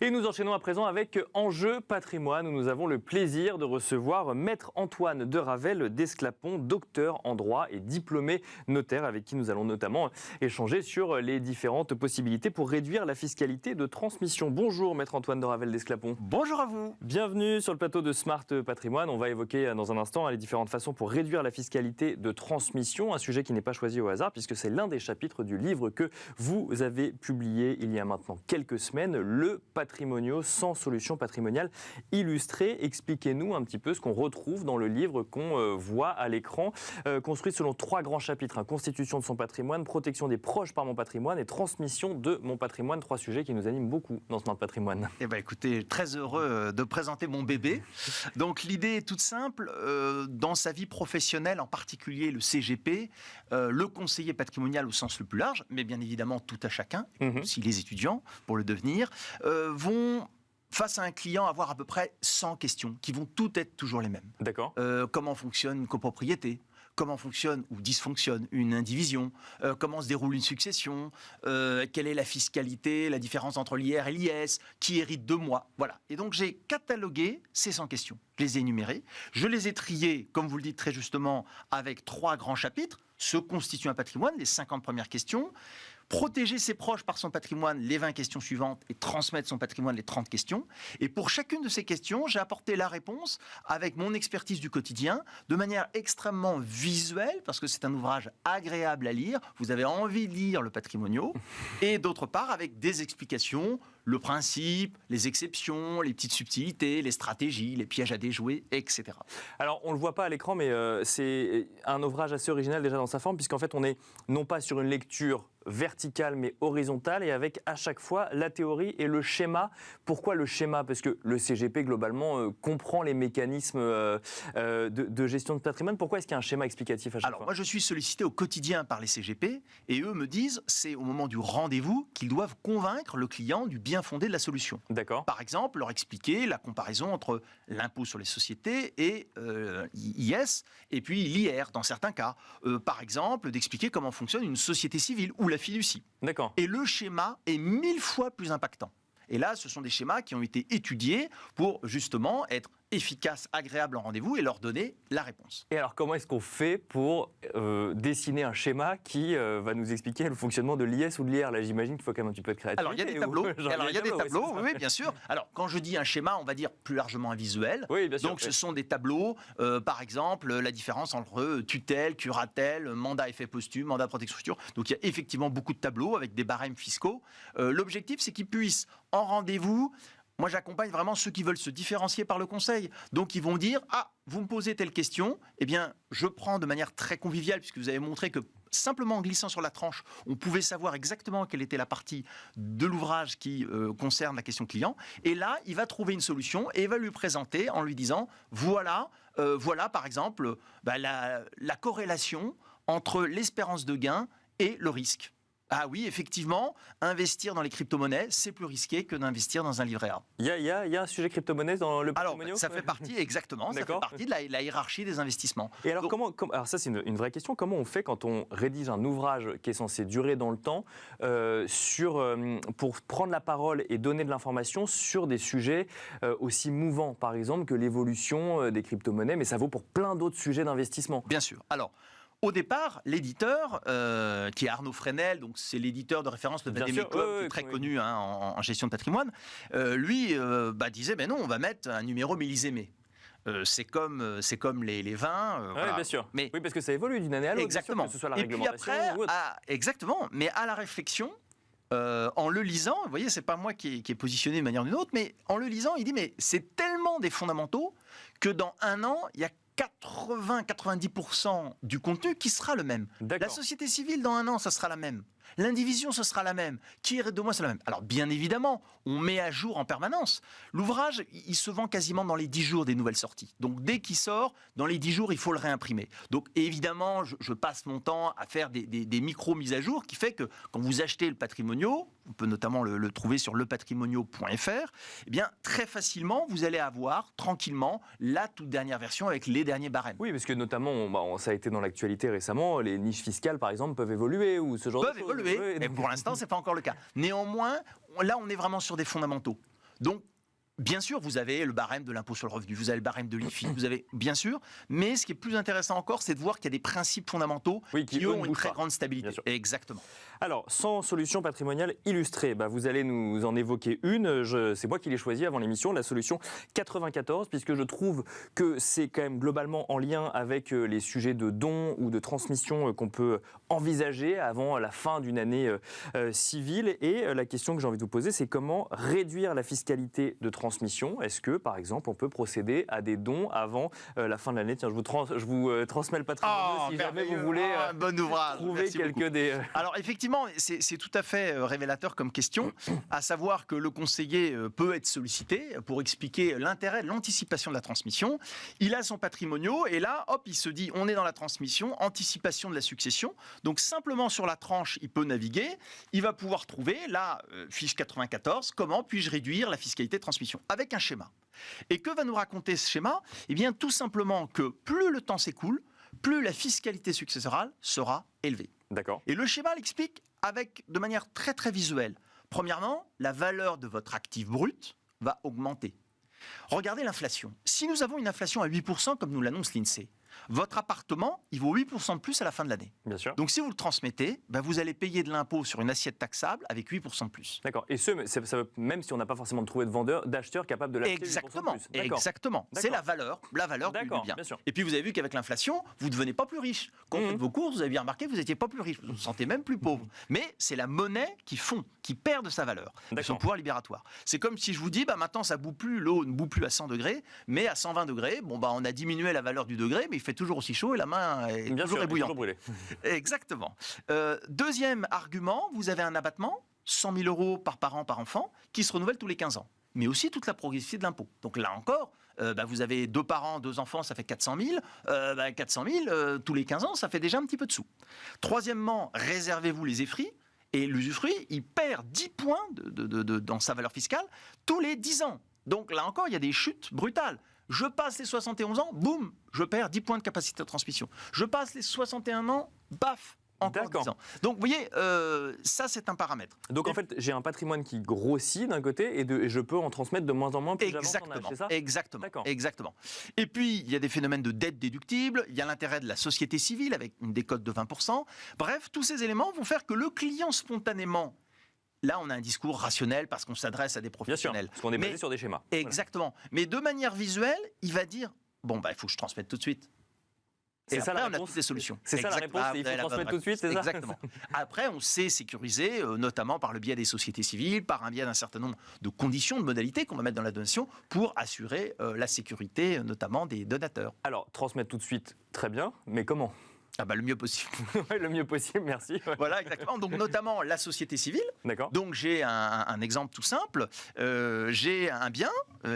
Et nous enchaînons à présent avec Enjeu patrimoine, où nous avons le plaisir de recevoir Maître Antoine de Ravel d'Esclapon, docteur en droit et diplômé notaire, avec qui nous allons notamment échanger sur les différentes possibilités pour réduire la fiscalité de transmission. Bonjour Maître Antoine de Ravel d'Esclapon. Bonjour à vous. Bienvenue sur le plateau de Smart Patrimoine. On va évoquer dans un instant les différentes façons pour réduire la fiscalité de transmission, un sujet qui n'est pas choisi au hasard puisque c'est l'un des chapitres du livre que vous avez publié il y a maintenant quelques semaines, le Patrimonio sans solution patrimoniale illustrée. Expliquez-nous un petit peu ce qu'on retrouve dans le livre qu'on voit à l'écran, construit selon 3 grands chapitres, constitution de son patrimoine, protection des proches par mon patrimoine et transmission de mon patrimoine. 3 sujets qui nous animent beaucoup dans Smart Patrimoine. Eh bien écoutez, très heureux de présenter mon bébé. Donc l'idée est toute simple, dans sa vie professionnelle, en particulier le CGP, le conseiller patrimonial au sens le plus large, mais bien évidemment tout à chacun, aussi les étudiants pour le devenir, vont face à un client avoir à peu près 100 questions qui vont toutes être toujours les mêmes. D'accord. Comment fonctionne une copropriété ? Comment fonctionne ou dysfonctionne une indivision, comment se déroule une succession, quelle est la fiscalité, la différence entre l'IR et l'IS, qui hérite de moi, voilà. Et donc j'ai catalogué ces 100 questions, je les ai énumérées, je les ai triées, comme vous le dites très justement, avec 3 grands chapitres, se constitue un patrimoine, les 50 premières questions, protéger ses proches par son patrimoine, les 20 questions suivantes, et transmettre son patrimoine, les 30 questions. Et pour chacune de ces questions, j'ai apporté la réponse avec mon expertise du quotidien, de manière extrêmement visuelle, parce que c'est un ouvrage agréable à lire, vous avez envie de lire le Patrimonio, et d'autre part avec des explications, le principe, les exceptions, les petites subtilités, les stratégies, les pièges à déjouer, etc. Alors, on ne le voit pas à l'écran, mais c'est un ouvrage assez original déjà dans sa forme, puisqu'en fait, on est non pas sur une lecture verticale mais horizontale et avec à chaque fois la théorie et le schéma. Pourquoi le schéma ? Parce que le CGP globalement comprend les mécanismes de gestion de patrimoine. Pourquoi est-ce qu'il y a un schéma explicatif à chaque fois ? Alors moi je suis sollicité au quotidien par les CGP et eux me disent c'est au moment du rendez-vous qu'ils doivent convaincre le client du bien fondé de la solution. D'accord. Par exemple, leur expliquer la comparaison entre l'impôt sur les sociétés et IS et puis l'IR dans certains cas. Par exemple, d'expliquer comment fonctionne une société civile ou la fiducie. D'accord. Et le schéma est 1000 fois plus impactant. Et là, ce sont des schémas qui ont été étudiés pour justement être efficaces, agréables en rendez-vous et leur donner la réponse. Et alors, comment est-ce qu'on fait pour dessiner un schéma qui va nous expliquer le fonctionnement de l'IS ou de l'IR ? Là, j'imagine qu'il faut quand même un petit peu de créativité. Alors, il y a des tableaux. Oui, bien sûr. Alors, quand je dis un schéma, on va dire plus largement un visuel. Oui, bien sûr. Donc, ce sont des tableaux, par exemple, la différence entre tutelle, curatelle, mandat effet posthume, mandat protection future. Donc, il y a effectivement beaucoup de tableaux avec des barèmes fiscaux. L'objectif, c'est qu'ils puissent, en rendez-vous, moi, j'accompagne vraiment ceux qui veulent se différencier par le conseil. Donc, ils vont dire, vous me posez telle question, eh bien, je prends de manière très conviviale, puisque vous avez montré que simplement en glissant sur la tranche, on pouvait savoir exactement quelle était la partie de l'ouvrage qui concerne la question client. Et là, il va trouver une solution et il va lui présenter en lui disant, voilà par exemple, la corrélation entre l'espérance de gain et le risque. Ah oui, effectivement, investir dans les crypto-monnaies, c'est plus risqué que d'investir dans un livret A. Il y a un sujet crypto-monnaie dans le Patrimonio ? Alors, ça fait partie, exactement, ça fait partie de la hiérarchie des investissements. Et alors, alors ça, c'est une vraie question. Comment on fait quand on rédige un ouvrage qui est censé durer dans le temps pour prendre la parole et donner de l'information sur des sujets aussi mouvants, par exemple, que l'évolution des crypto-monnaies, mais ça vaut pour plein d'autres sujets d'investissement. Bien sûr. Alors, au départ, l'éditeur, qui est Arnaud Fresnel, donc c'est l'éditeur de référence de Vademecum, qui est très connu en gestion de patrimoine, lui disait, non, on va mettre un numéro millésimé. C'est comme les vins. Oui, voilà. Bien sûr. Mais, oui, parce que ça évolue d'une année à l'autre. Exactement. Que ce soit la et puis réglementation après, ou autre. exactement. Mais à la réflexion, en le lisant, vous voyez, c'est pas moi qui est positionné de manière ou d'une autre, mais en le lisant, il dit, mais c'est tellement des fondamentaux que dans un an, il y a 80-90% du contenu qui sera le même. La société civile, dans un an, ça sera la même. L'indivision, ce sera la même. Qui hérite de moi, c'est la même. Alors, bien évidemment, on met à jour en permanence. L'ouvrage, il se vend quasiment dans les 10 jours des nouvelles sorties. Donc, dès qu'il sort, dans les 10 jours, il faut le réimprimer. Donc, évidemment, je passe mon temps à faire des micro-mises à jour qui fait que quand vous achetez le Patrimonio, on peut notamment le trouver sur lepatrimonio.fr, eh bien, très facilement, vous allez avoir tranquillement la toute dernière version avec les derniers barèmes. Oui, parce que notamment, ça a été dans l'actualité récemment, les niches fiscales, par exemple, peuvent évoluer ou ce genre de choses. Peuvent évoluer, mais pour l'instant, ce n'est pas encore le cas. Néanmoins, là, on est vraiment sur des fondamentaux. Donc, bien sûr, vous avez le barème de l'impôt sur le revenu, vous avez le barème de l'IFI, vous avez bien sûr, mais ce qui est plus intéressant encore, c'est de voir qu'il y a des principes fondamentaux qui eux, ont une très grande stabilité. Exactement. Alors, 100 solutions patrimoniales illustrées, vous allez nous en évoquer une. C'est moi qui l'ai choisie avant l'émission, la solution 94, puisque je trouve que c'est quand même globalement en lien avec les sujets de dons ou de transmission qu'on peut envisager avant la fin d'une année civile. Et la question que j'ai envie de vous poser, c'est comment réduire la fiscalité de transmission. Est-ce que, par exemple, on peut procéder à des dons avant la fin de l'année? Tiens, je vous transmets le patrimoine si jamais vous voulez bon ouvrage. trouver quelques des... Alors, effectivement, c'est tout à fait révélateur comme question, à savoir que le conseiller peut être sollicité pour expliquer l'intérêt de l'anticipation de la transmission. Il a son patrimoniaux et là, hop, il se dit, on est dans la transmission, anticipation de la succession. Donc, simplement sur la tranche, il peut naviguer. Il va pouvoir trouver, là, fiche 94, comment puis-je réduire la fiscalité de transmission avec un schéma. Et que va nous raconter ce schéma? Eh bien, tout simplement que plus le temps s'écoule, plus la fiscalité successorale sera élevée. D'accord. Et le schéma l'explique de manière très très visuelle. Premièrement, la valeur de votre actif brut va augmenter. Regardez l'inflation. Si nous avons une inflation à 8%, comme nous l'annonce l'INSEE, votre appartement, il vaut 8% de plus à la fin de l'année. Bien sûr. Donc si vous le transmettez, vous allez payer de l'impôt sur une assiette taxable avec 8% de plus. D'accord. Et même si on n'a pas forcément trouvé de vendeur, d'acheteur capable de l'acheter. Exactement. 8% de plus. Exactement. C'est la valeur du bien. Bien sûr. Et puis vous avez vu qu'avec l'inflation, vous ne devenez pas plus riche. Quand vous faites vos courses, vous avez bien remarqué que vous n'étiez pas plus riche. Vous vous sentez même plus pauvre. Mais c'est la monnaie qui perd de sa valeur, de son pouvoir libératoire. C'est comme si je vous dis, maintenant ça bout plus, l'eau ne bout plus à 100 degrés, mais à 120 degrés, on a diminué la valeur du degré, mais il fait toujours aussi chaud et la main est toujours ébouillante. Exactement. Deuxième argument, vous avez un abattement, 100 000 euros par parent, par enfant, qui se renouvelle tous les 15 ans. Mais aussi toute la progressivité de l'impôt. Donc là encore, vous avez 2 parents, 2 enfants, ça fait 400 000. 400 000, tous les 15 ans, ça fait déjà un petit peu de sous. Troisièmement, réservez-vous les effris. Et l'usufruit, il perd 10 points dans sa valeur fiscale tous les 10 ans. Donc là encore, il y a des chutes brutales. Je passe les 71 ans, boum, je perds 10 points de capacité de transmission. Je passe les 61 ans, baf, encore 10 ans. Donc vous voyez, ça c'est un paramètre. Donc en fait, j'ai un patrimoine qui grossit d'un côté et je peux en transmettre de moins en moins plus j'avance en âge, c'est ça? Exactement. Et puis, il y a des phénomènes de dette déductible, il y a l'intérêt de la société civile avec une décote de 20%. Bref, tous ces éléments vont faire que le client spontanément, là, on a un discours rationnel parce qu'on s'adresse à des professionnels. Bien sûr, parce qu'on est basé sur des schémas. Exactement. Voilà. Mais de manière visuelle, il va dire, il faut que je transmette tout de suite. Et c'est après, ça, on a toutes les solutions. C'est ça la réponse, il faut transmettre tout de suite, c'est ça? Exactement. Après, on sait sécuriser, notamment par le biais des sociétés civiles, par un biais d'un certain nombre de conditions, de modalités qu'on va mettre dans la donation pour assurer la sécurité, notamment des donateurs. Alors, transmettre tout de suite, très bien, mais comment? Le mieux possible. Ouais, le mieux possible, merci. Ouais. Voilà, exactement. Donc, notamment la société civile. D'accord. Donc, j'ai un exemple tout simple. J'ai un bien,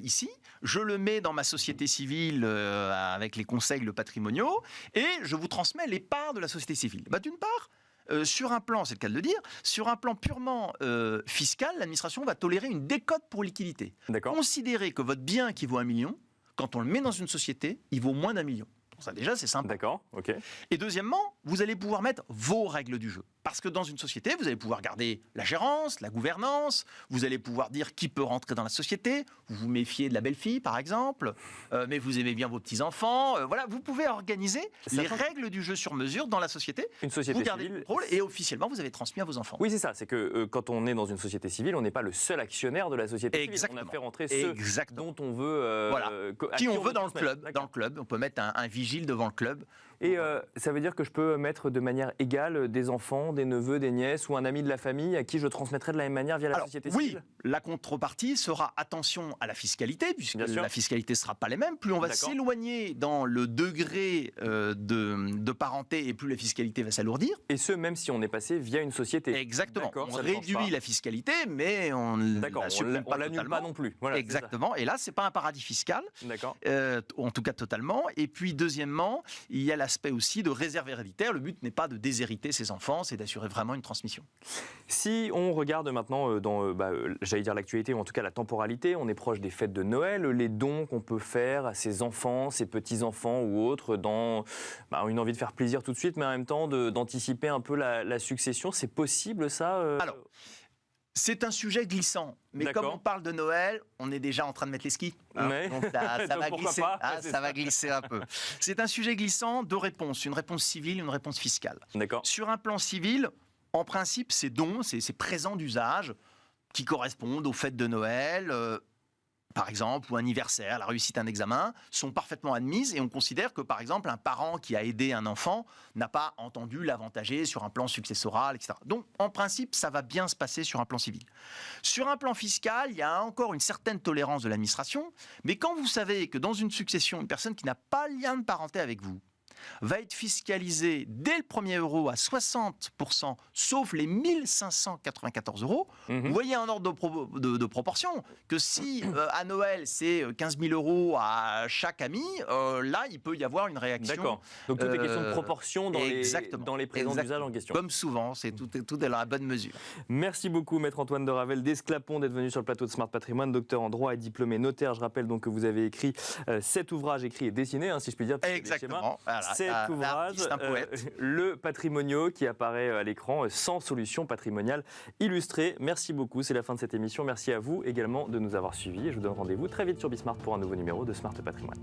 ici. Je le mets dans ma société civile avec les conseils patrimoniaux et je vous transmets les parts de la société civile. D'une part, sur un plan, c'est le cas de le dire, sur un plan purement fiscal, l'administration va tolérer une décote pour liquidité. Considérez que votre bien qui vaut 1 million, quand on le met dans une société, il vaut moins d'1 million. Ça déjà, c'est simple. D'accord, ok. Et deuxièmement, vous allez pouvoir mettre vos règles du jeu. Parce que dans une société, vous allez pouvoir garder la gérance, la gouvernance, vous allez pouvoir dire qui peut rentrer dans la société, vous vous méfiez de la belle-fille par exemple, mais vous aimez bien vos petits-enfants. Voilà, vous pouvez organiser les règles du jeu sur mesure dans la société. Une société vous gardez civile. Le contrôle et officiellement, vous avez transmis à vos enfants. Oui, c'est ça. C'est que quand on est dans une société civile, on n'est pas le seul actionnaire de la société civile. Exactement. On a fait rentrer ceux dont on veut... qui on veut dans le club. Dans le club, on peut mettre un vigile devant le club. Et ça veut dire que je peux mettre de manière égale des enfants, des neveux, des nièces ou un ami de la famille à qui je transmettrai de la même manière via la société civile? Oui, la contrepartie sera attention à la fiscalité, puisque la fiscalité ne sera pas les mêmes. Plus on va s'éloigner dans le degré de parenté et plus la fiscalité va s'alourdir. Et ce, même si on est passé via une société. Exactement. On réduit la fiscalité, mais on ne l'annule pas non plus. Voilà, exactement. Et là, ce n'est pas un paradis fiscal. D'accord. En tout cas, totalement. Et puis, deuxièmement, il y a l'aspect aussi de réserve héréditaire. Le but n'est pas de déshériter ses enfants, c'est d'assurer vraiment une transmission. Si on regarde maintenant dans, j'allais dire l'actualité, ou en tout cas la temporalité, on est proche des fêtes de Noël, les dons qu'on peut faire à ses enfants, ses petits-enfants ou autres, dans une envie de faire plaisir tout de suite, mais en même temps d'anticiper un peu la succession, c'est possible ça Alors, C'est un sujet glissant, mais comme D'accord. on parle de Noël, on est déjà en train de mettre les skis. Ouais. Donc ça Donc va pourquoi glisser, pas Ouais, c'est ça va glisser un peu. C'est un sujet glissant, deux réponses, une réponse civile, une réponse fiscale. D'accord. Sur un plan civil, en principe, ces dons, ces présents d'usage qui correspondent aux fêtes de Noël, par exemple, ou anniversaire, la réussite d'un examen, sont parfaitement admises et on considère que, par exemple, un parent qui a aidé un enfant n'a pas entendu l'avantager sur un plan successoral, etc. Donc, en principe, ça va bien se passer sur un plan civil. Sur un plan fiscal, il y a encore une certaine tolérance de l'administration, mais quand vous savez que dans une succession, une personne qui n'a pas le lien de parenté avec vous va être fiscalisée dès le premier euro à 60%, sauf les 1594 euros. Vous voyez un ordre de proportion, que si à Noël c'est 15 000 euros à chaque ami, là il peut y avoir une réaction. D'accord. Donc tout est question de proportion dans les présents d'usage en question. Comme souvent, tout est dans la bonne mesure. Merci beaucoup, Maître Antoine de Ravel d'Esclapon, d'être venu sur le plateau de Smart Patrimoine, docteur en droit et diplômé notaire. Je rappelle donc que vous avez écrit 7 ouvrages écrits et dessinés, si je puis dire. Exactement. Voilà. Cet ouvrage, Le Patrimonio, qui apparaît à l'écran, 100 solutions patrimoniales illustrées. Merci beaucoup, c'est la fin de cette émission. Merci à vous également de nous avoir suivis et je vous donne rendez-vous très vite sur Bismart pour un nouveau numéro de Smart Patrimoine.